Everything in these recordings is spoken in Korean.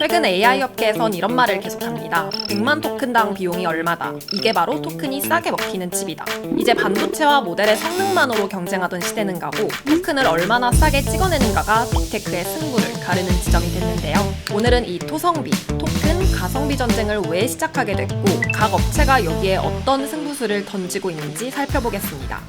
최근 AI 업계에선 이런 말을 계속합니다. 100만 토큰당 비용이 얼마다. 이게 바로 토큰이 싸게 먹히는 칩이다. 이제 반도체와 모델의 성능만으로 경쟁하던 시대는 가고 토큰을 얼마나 싸게 찍어내는가가 빅테크의 승부를 가르는 지점이 됐는데요. 오늘은 이 토성비, 토큰, 가성비 전쟁을 왜 시작하게 됐고 각 업체가 여기에 어떤 승부수를 던지고 있는지 살펴보겠습니다.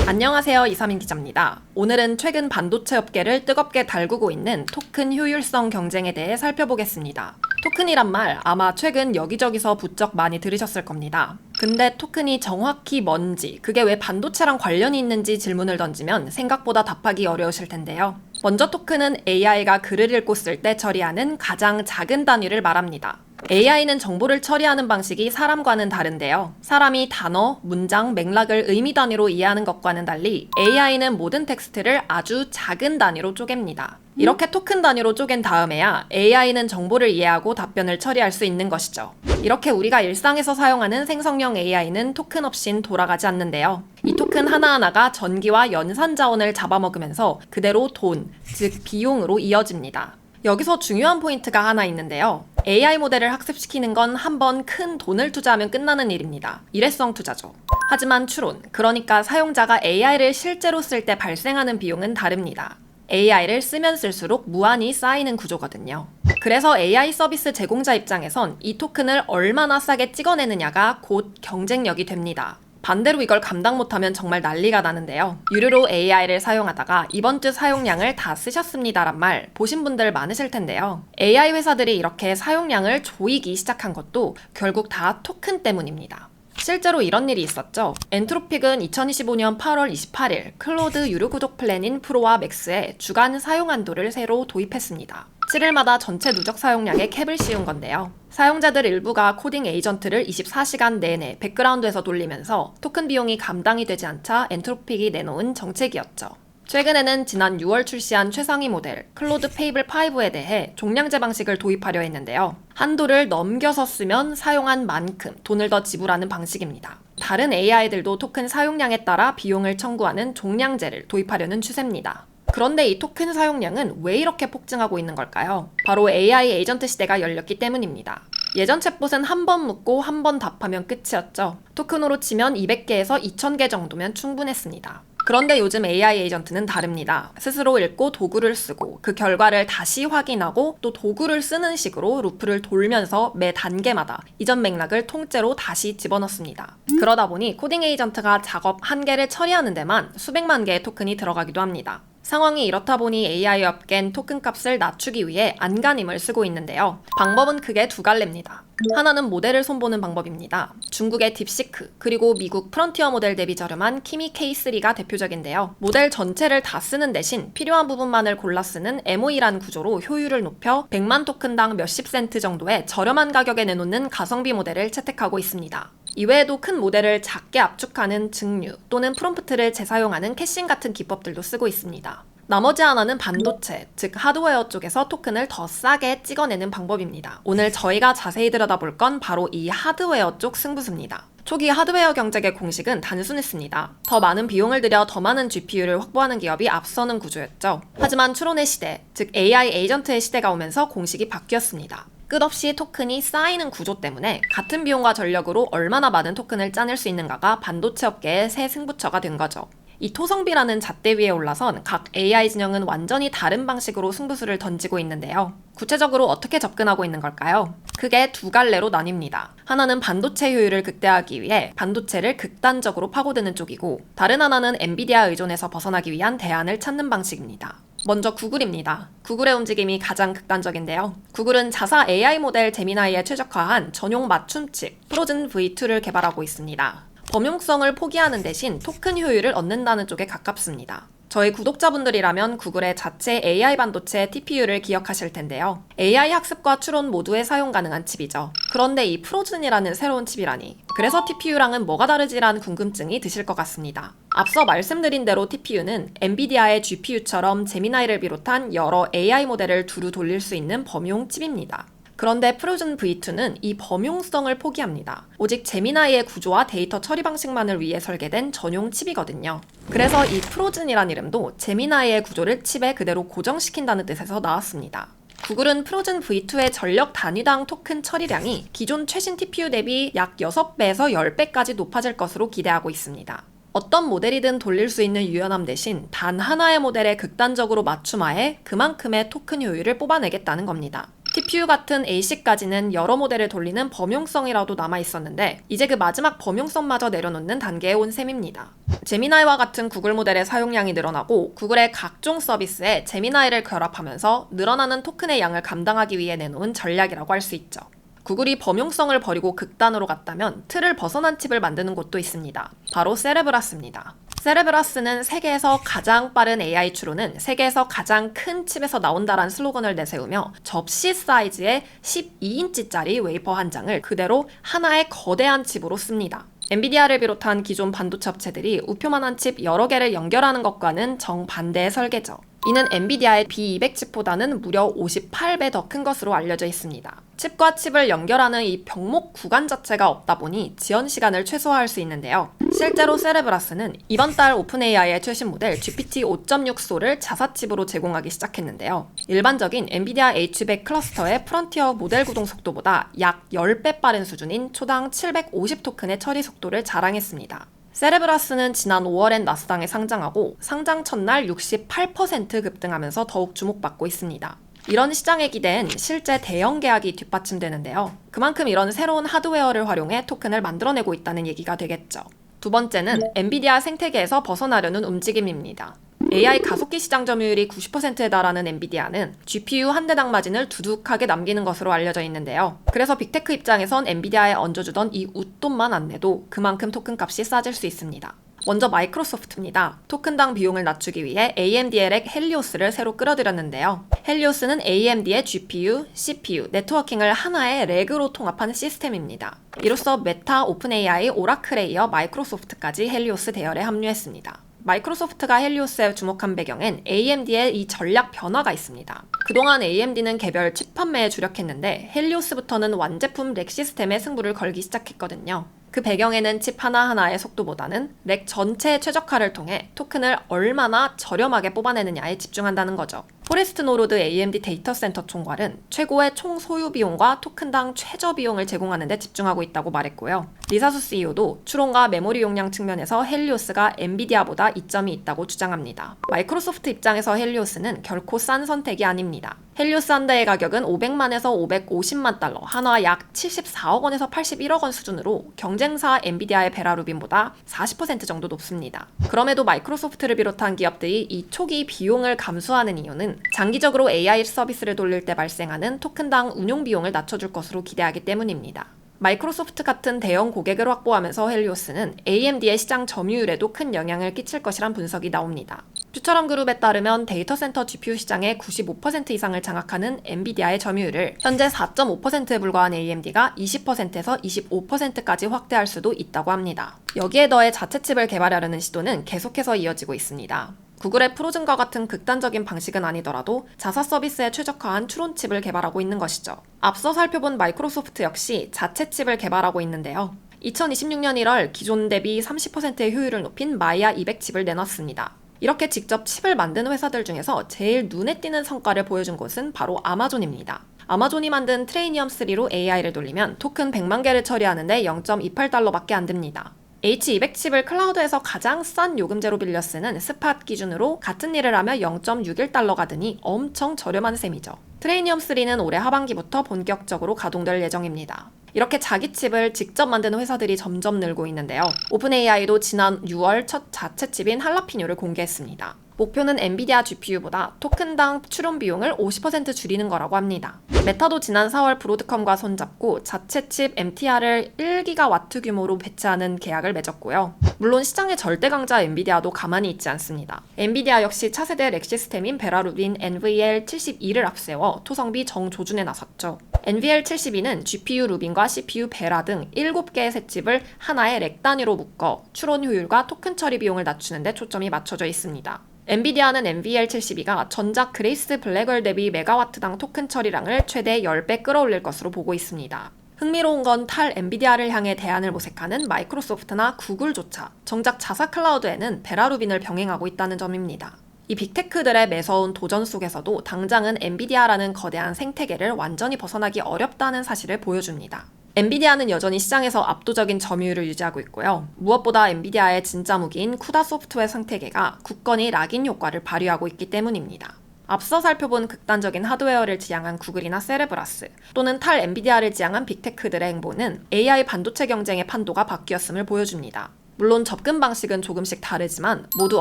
안녕하세요, 이사민 기자입니다. 오늘은 최근 반도체 업계를 뜨겁게 달구고 있는 토큰 효율성 경쟁에 대해 살펴보겠습니다. 토큰이란 말 아마 최근 여기저기서 부쩍 많이 들으셨을 겁니다. 근데 토큰이 정확히 뭔지, 그게 왜 반도체랑 관련이 있는지 질문을 던지면 생각보다 답하기 어려우실 텐데요. 먼저 토큰은 AI가 글을 읽고 쓸 때 처리하는 가장 작은 단위를 말합니다. AI는 정보를 처리하는 방식이 사람과는 다른데요. 사람이 단어, 문장, 맥락을 의미 단위로 이해하는 것과는 달리 AI는 모든 텍스트를 아주 작은 단위로 쪼갭니다. 이렇게 토큰 단위로 쪼갠 다음에야 AI는 정보를 이해하고 답변을 처리할 수 있는 것이죠. 이렇게 우리가 일상에서 사용하는 생성형 AI는 토큰 없인 돌아가지 않는데요. 이 토큰 하나하나가 전기와 연산 자원을 잡아먹으면서 그대로 돈, 즉 비용으로 이어집니다. 여기서 중요한 포인트가 하나 있는데요. AI 모델을 학습시키는 건 한 번 큰 돈을 투자하면 끝나는 일입니다. 일회성 투자죠. 하지만 추론, 그러니까 사용자가 AI를 실제로 쓸 때 발생하는 비용은 다릅니다. AI를 쓰면 쓸수록 무한히 쌓이는 구조거든요. 그래서 AI 서비스 제공자 입장에선 이 토큰을 얼마나 싸게 찍어내느냐가 곧 경쟁력이 됩니다. 반대로 이걸 감당 못하면 정말 난리가 나는데요. 유료로 AI를 사용하다가 이번 주 사용량을 다 쓰셨습니다란 말 보신 분들 많으실 텐데요. AI 회사들이 이렇게 사용량을 조이기 시작한 것도 결국 다 토큰 때문입니다. 실제로 이런 일이 있었죠. 엔트로픽은 2025년 8월 28일 클로드 유료 구독 플랜인 프로와 맥스에 주간 사용 한도를 새로 도입했습니다. 7일마다 전체 누적 사용량에 캡을 씌운 건데요. 사용자들 일부가 코딩 에이전트를 24시간 내내 백그라운드에서 돌리면서 토큰 비용이 감당이 되지 않자 엔트로픽이 내놓은 정책이었죠. 최근에는 지난 6월 출시한 최상위 모델 클로드 페이블 5에 대해 종량제 방식을 도입하려 했는데요. 한도를 넘겨서 쓰면 사용한 만큼 돈을 더 지불하는 방식입니다. 다른 AI들도 토큰 사용량에 따라 비용을 청구하는 종량제를 도입하려는 추세입니다. 그런데 이 토큰 사용량은 왜 이렇게 폭증하고 있는 걸까요? 바로 AI 에이전트 시대가 열렸기 때문입니다. 예전 챗봇은 한 번 묻고 한 번 답하면 끝이었죠. 토큰으로 치면 200개에서 2000개 정도면 충분했습니다. 그런데 요즘 AI 에이전트는 다릅니다. 스스로 읽고 도구를 쓰고 그 결과를 다시 확인하고 또 도구를 쓰는 식으로 루프를 돌면서 매 단계마다 이전 맥락을 통째로 다시 집어넣습니다. 그러다 보니 코딩 에이전트가 작업 한 개를 처리하는 데만 수백만 개의 토큰이 들어가기도 합니다. 상황이 이렇다 보니 AI 업계는 토큰 값을 낮추기 위해 안간힘을 쓰고 있는데요. 방법은 크게 두 갈래입니다. 하나는 모델을 손보는 방법입니다. 중국의 딥시크, 그리고 미국 프론티어 모델 대비 저렴한 키미 K3가 대표적인데요. 모델 전체를 다 쓰는 대신 필요한 부분만을 골라 쓰는 MOE라는 구조로 효율을 높여 100만 토큰당 몇십 센트 정도의 저렴한 가격에 내놓는 가성비 모델을 채택하고 있습니다. 이외에도 큰 모델을 작게 압축하는 증류 또는 프롬프트를 재사용하는 캐싱 같은 기법들도 쓰고 있습니다. 나머지 하나는 반도체, 즉 하드웨어 쪽에서 토큰을 더 싸게 찍어내는 방법입니다. 오늘 저희가 자세히 들여다볼 건 바로 이 하드웨어 쪽 승부수입니다. 초기 하드웨어 경쟁의 공식은 단순했습니다. 더 많은 비용을 들여 더 많은 GPU를 확보하는 기업이 앞서는 구조였죠. 하지만 추론의 시대, 즉 AI 에이전트의 시대가 오면서 공식이 바뀌었습니다. 끝없이 토큰이 쌓이는 구조 때문에 같은 비용과 전력으로 얼마나 많은 토큰을 짜낼 수 있는가가 반도체 업계의 새 승부처가 된 거죠. 이 토성비라는 잣대 위에 올라선 각 AI 진영은 완전히 다른 방식으로 승부수를 던지고 있는데요. 구체적으로 어떻게 접근하고 있는 걸까요? 크게 두 갈래로 나뉩니다. 하나는 반도체 효율을 극대화하기 위해 반도체를 극단적으로 파고드는 쪽이고, 다른 하나는 엔비디아 의존에서 벗어나기 위한 대안을 찾는 방식입니다. 먼저 구글입니다. 구글의 움직임이 가장 극단적인데요. 구글은 자사 AI 모델 제미나이에 최적화한 전용 맞춤칩 프로즌 V2를 개발하고 있습니다. 범용성을 포기하는 대신 토큰 효율을 얻는다는 쪽에 가깝습니다. 저희 구독자분들이라면 구글의 자체 AI 반도체 TPU를 기억하실 텐데요. AI 학습과 추론 모두에 사용 가능한 칩이죠. 그런데 이 프로즌이라는 새로운 칩이라니. 그래서 TPU랑은 뭐가 다르지라는 궁금증이 드실 것 같습니다. 앞서 말씀드린 대로 TPU는 엔비디아의 GPU처럼 제미나이를 비롯한 여러 AI 모델을 두루 돌릴 수 있는 범용 칩입니다. 그런데 프로즌 V2는 이 범용성을 포기합니다. 오직 제미나이의 구조와 데이터 처리 방식만을 위해 설계된 전용 칩이거든요. 그래서 이 프로즌이란 이름도 제미나이의 구조를 칩에 그대로 고정시킨다는 뜻에서 나왔습니다. 구글은 프로즌 V2의 전력 단위당 토큰 처리량이 기존 최신 TPU 대비 약 6배에서 10배까지 높아질 것으로 기대하고 있습니다. 어떤 모델이든 돌릴 수 있는 유연함 대신 단 하나의 모델에 극단적으로 맞춤화해 그만큼의 토큰 효율을 뽑아내겠다는 겁니다. TPU 같은 ASIC까지는 여러 모델을 돌리는 범용성이라도 남아있었는데 이제 그 마지막 범용성마저 내려놓는 단계에 온 셈입니다. 제미나이와 같은 구글 모델의 사용량이 늘어나고 구글의 각종 서비스에 제미나이를 결합하면서 늘어나는 토큰의 양을 감당하기 위해 내놓은 전략이라고 할 수 있죠. 구글이 범용성을 버리고 극단으로 갔다면 틀을 벗어난 칩을 만드는 곳도 있습니다. 바로 세레브라스입니다. 세레브라스는 세계에서 가장 빠른 AI 추론은 세계에서 가장 큰 칩에서 나온다란 슬로건을 내세우며 접시 사이즈의 12인치짜리 웨이퍼 한 장을 그대로 하나의 거대한 칩으로 씁니다. 엔비디아를 비롯한 기존 반도체 업체들이 우표만한 칩 여러 개를 연결하는 것과는 정반대의 설계죠. 이는 엔비디아의 B200 칩보다는 무려 58배 더 큰 것으로 알려져 있습니다. 칩과 칩을 연결하는 이 병목 구간 자체가 없다 보니 지연 시간을 최소화할 수 있는데요. 실제로 세레브라스는 이번 달 오픈AI의 최신 모델 GPT 5.6 소를 자사칩으로 제공하기 시작했는데요. 일반적인 엔비디아 H100 클러스터의 프론티어 모델 구동 속도보다 약 10배 빠른 수준인 초당 750 토큰의 처리 속도를 자랑했습니다. 세레브라스는 지난 5월엔 나스닥에 상장하고 상장 첫날 68% 급등하면서 더욱 주목받고 있습니다. 이런 시장의 기대엔 실제 대형 계약이 뒷받침되는데요. 그만큼 이런 새로운 하드웨어를 활용해 토큰을 만들어내고 있다는 얘기가 되겠죠. 두 번째는 엔비디아 생태계에서 벗어나려는 움직임입니다. AI 가속기 시장 점유율이 90%에 달하는 엔비디아는 GPU 한 대당 마진을 두둑하게 남기는 것으로 알려져 있는데요. 그래서 빅테크 입장에선 엔비디아에 얹어주던 이 웃돈만 안 내도 그만큼 토큰 값이 싸질 수 있습니다. 먼저 마이크로소프트입니다. 토큰당 비용을 낮추기 위해 AMD의 렉 헬리오스를 새로 끌어들였는데요. 헬리오스는 AMD의 GPU, CPU, 네트워킹을 하나의 렉으로 통합한 시스템입니다. 이로써 메타, 오픈AI, 오라클에 이어 마이크로소프트까지 헬리오스 대열에 합류했습니다. 마이크로소프트가 헬리오스에 주목한 배경엔 AMD의 이 전략 변화가 있습니다. 그동안 AMD는 개별 칩 판매에 주력했는데 헬리오스부터는 완제품 렉 시스템에 승부를 걸기 시작했거든요. 그 배경에는 칩 하나하나의 속도보다는 렉 전체의 최적화를 통해 토큰을 얼마나 저렴하게 뽑아내느냐에 집중한다는 거죠. 포레스트 노로드 AMD 데이터 센터 총괄은 최고의 총 소유 비용과 토큰당 최저 비용을 제공하는 데 집중하고 있다고 말했고요. 리사수 CEO도 추론과 메모리 용량 측면에서 헬리오스가 엔비디아보다 이점이 있다고 주장합니다. 마이크로소프트 입장에서 헬리오스는 결코 싼 선택이 아닙니다. 헬리오스 한 대의 가격은 500만에서 550만 달러, 한화 약 74억 원에서 81억 원 수준으로 경쟁사 엔비디아의 베라루빈보다 40% 정도 높습니다. 그럼에도 마이크로소프트를 비롯한 기업들이 이 초기 비용을 감수하는 이유는 장기적으로 AI 서비스를 돌릴 때 발생하는 토큰당 운용 비용을 낮춰줄 것으로 기대하기 때문입니다. 마이크로소프트 같은 대형 고객을 확보하면서 헬리오스는 AMD의 시장 점유율에도 큰 영향을 끼칠 것이란 분석이 나옵니다. 퓨처럼 그룹에 따르면 데이터 센터 GPU 시장의 95% 이상을 장악하는 엔비디아의 점유율을 현재 4.5%에 불과한 AMD가 20%에서 25%까지 확대할 수도 있다고 합니다. 여기에 더해 자체 칩을 개발하려는 시도는 계속해서 이어지고 있습니다. 구글의 프로즌과 같은 극단적인 방식은 아니더라도 자사 서비스에 최적화한 추론 칩을 개발하고 있는 것이죠. 앞서 살펴본 마이크로소프트 역시 자체 칩을 개발하고 있는데요. 2026년 1월 기존 대비 30%의 효율을 높인 마이아 200 칩을 내놨습니다. 이렇게 직접 칩을 만드는 회사들 중에서 제일 눈에 띄는 성과를 보여준 곳은 바로 아마존입니다. 아마존이 만든 트레이니엄3로 AI를 돌리면 토큰 100만 개를 처리하는데 0.28달러밖에 안 듭니다. H200 칩을 클라우드에서 가장 싼 요금제로 빌려 쓰는 스팟 기준으로 같은 일을 하며 0.61달러가 드니 엄청 저렴한 셈이죠. 트레이니엄3는 올해 하반기부터 본격적으로 가동될 예정입니다. 이렇게 자기 칩을 직접 만드는 회사들이 점점 늘고 있는데요. 오픈AI도 지난 6월 첫 자체 칩인 할라피뇨를 공개했습니다. 목표는 엔비디아 GPU보다 토큰당 추론 비용을 50% 줄이는 거라고 합니다. 메타도 지난 4월 브로드컴과 손잡고 자체 칩 MTR을 1GW 규모로 배치하는 계약을 맺었고요. 물론 시장의 절대 강자 엔비디아도 가만히 있지 않습니다. 엔비디아 역시 차세대 렉 시스템인 베라루빈 NVL72를 앞세워 토성비 정조준에 나섰죠. NVL72는 GPU 루빈과 CPU 베라 등 7개의 새 칩을 하나의 렉 단위로 묶어 추론 효율과 토큰 처리 비용을 낮추는 데 초점이 맞춰져 있습니다. 엔비디아는 NVL72가 전작 그레이스 블랙월 대비 메가와트당 토큰 처리량을 최대 10배 끌어올릴 것으로 보고 있습니다. 흥미로운 건 탈 엔비디아를 향해 대안을 모색하는 마이크로소프트나 구글조차 정작 자사 클라우드에는 베라루빈을 병행하고 있다는 점입니다. 이 빅테크들의 매서운 도전 속에서도 당장은 엔비디아라는 거대한 생태계를 완전히 벗어나기 어렵다는 사실을 보여줍니다. 엔비디아는 여전히 시장에서 압도적인 점유율을 유지하고 있고요. 무엇보다 엔비디아의 진짜 무기인 쿠다 소프트웨어 생태계가 굳건히 락인 효과를 발휘하고 있기 때문입니다. 앞서 살펴본 극단적인 하드웨어를 지향한 구글이나 세레브라스 또는 탈 엔비디아를 지향한 빅테크들의 행보는 AI 반도체 경쟁의 판도가 바뀌었음을 보여줍니다. 물론 접근 방식은 조금씩 다르지만 모두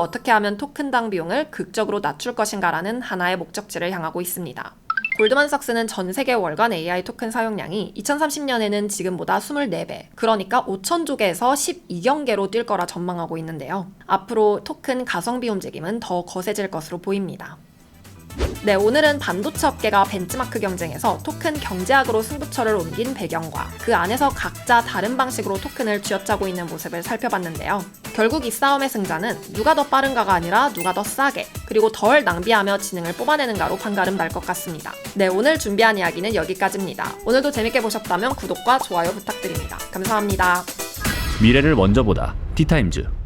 어떻게 하면 토큰당 비용을 극적으로 낮출 것인가라는 하나의 목적지를 향하고 있습니다. 골드만삭스는 전 세계 월간 AI 토큰 사용량이 2030년에는 지금보다 24배, 그러니까 5천조 개에서 12억 개로 뛸 거라 전망하고 있는데요. 앞으로 토큰 가성비 움직임은 더 거세질 것으로 보입니다. 네, 오늘은 반도체 업계가 벤치마크 경쟁에서 토큰 경제학으로 승부처를 옮긴 배경과 그 안에서 각자 다른 방식으로 토큰을 쥐어짜고 있는 모습을 살펴봤는데요. 결국 이 싸움의 승자는 누가 더 빠른가가 아니라 누가 더 싸게 그리고 덜 낭비하며 지능을 뽑아내는가로 판가름 날 것 같습니다. 네, 오늘 준비한 이야기는 여기까지입니다. 오늘도 재밌게 보셨다면 구독과 좋아요 부탁드립니다. 감사합니다. 미래를 먼저 보다 티타임즈.